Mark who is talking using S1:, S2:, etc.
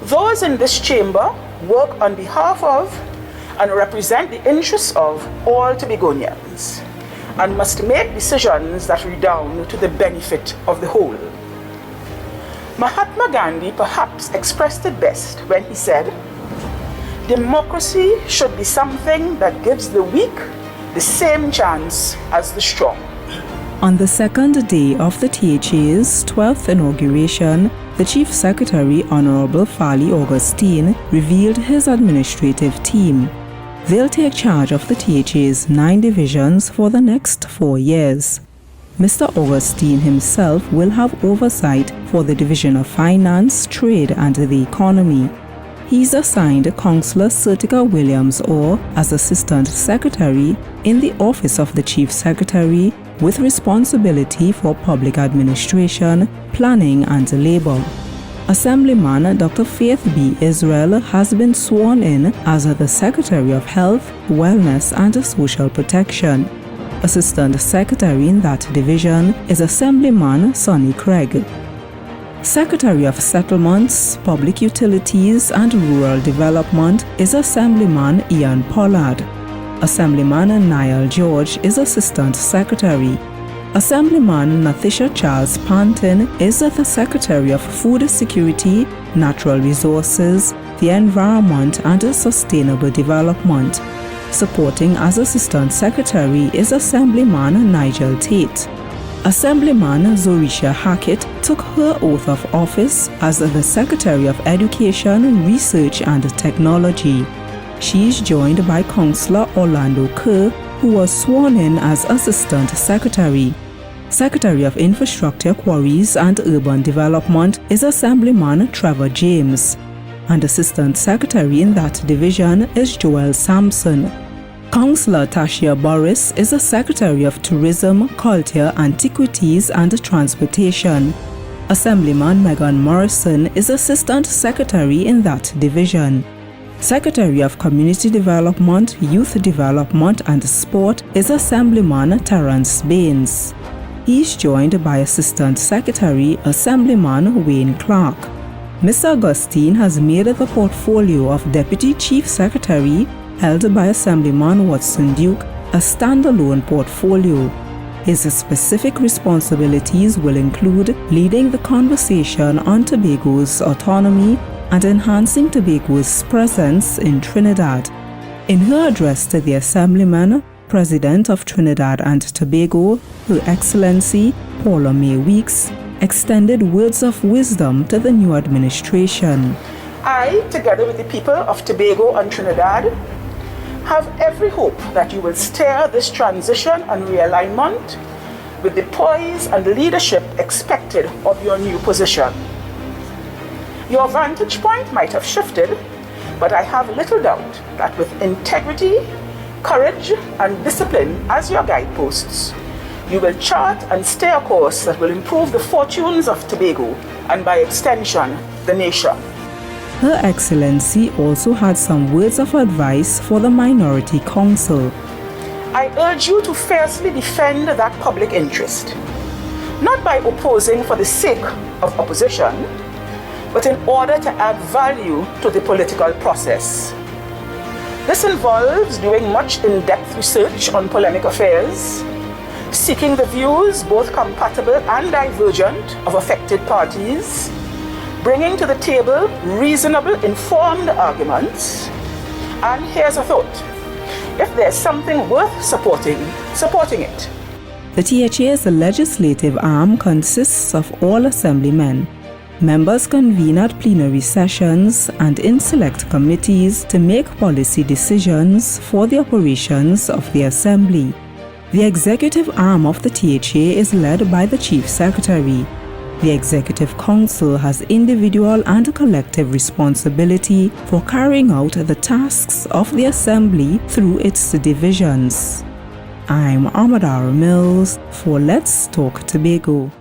S1: Those in this chamber work on behalf of and represent the interests of all Tobagonians and must make decisions that redound to the benefit of the whole. Mahatma Gandhi perhaps expressed it best when he said, "Democracy should be something that gives the weak the same chance as the strong."
S2: On the second day of the THA's 12th inauguration, the Chief Secretary, Honorable Fali Augustine, revealed his administrative team. They'll take charge of the THA's 9 divisions for the next 4 years. Mr. Augustine himself will have oversight for the Division of Finance, Trade and the Economy. He's assigned Councillor Sertica Williams Orr as Assistant Secretary in the Office of the Chief Secretary with responsibility for public administration, planning and labor. Assemblyman Dr. Faith B. Israel has been sworn in as the Secretary of Health, Wellness and Social Protection. Assistant Secretary in that division is Assemblyman Sonny Craig. Secretary of Settlements, Public Utilities and Rural Development is Assemblyman Ian Pollard. Assemblyman Niall George is Assistant Secretary. Assemblyman Nathisha Charles Panton is the Secretary of Food Security, Natural Resources, the Environment and Sustainable Development. Supporting as Assistant Secretary is Assemblyman Nigel Tate. Assemblyman Zorisha Hackett took her oath of office as the Secretary of Education, Research and Technology. She is joined by Councillor Orlando Kerr, who was sworn in as Assistant Secretary. Secretary of Infrastructure, Quarries and Urban Development is Assemblyman Trevor James, and Assistant Secretary in that division is Joel Sampson. Councillor Tashia Boris is the Secretary of Tourism, Culture, Antiquities and Transportation. Assemblyman Megan Morrison is Assistant Secretary in that division. Secretary of Community Development, Youth Development and Sport is Assemblyman Terence Baines. He is joined by Assistant Secretary Assemblyman Wayne Clark. Mr. Augustine has made the portfolio of Deputy Chief Secretary held by Assemblyman Watson Duke a standalone portfolio. His specific responsibilities will include leading the conversation on Tobago's autonomy and enhancing Tobago's presence in Trinidad. In her address to the Assemblyman, President of Trinidad and Tobago, Her Excellency Paula-Mae Weeks, extended words of wisdom to the new administration.
S1: I, together with the people of Tobago and Trinidad, have every hope that you will steer this transition and realignment with the poise and leadership expected of your new position. Your vantage point might have shifted, but I have little doubt that with integrity, courage, and discipline as your guideposts, you will chart and stay a course that will improve the fortunes of Tobago and by extension, the nation.
S2: Her Excellency also had some words of advice for the Minority Council.
S1: I urge you to fiercely defend that public interest, not by opposing for the sake of opposition, but in order to add value to the political process. This involves doing much in-depth research on polemic affairs, seeking the views, both compatible and divergent, of affected parties, bringing to the table reasonable, informed arguments, and here's a thought: if there's something worth supporting it.
S2: The THA's legislative arm consists of all assemblymen. Members convene at plenary sessions and in select committees to make policy decisions for the operations of the Assembly. The executive arm of the THA is led by the Chief Secretary. The Executive Council has individual and collective responsibility for carrying out the tasks of the Assembly through its divisions. I'm Omodara Mills for Let's Talk Tobago.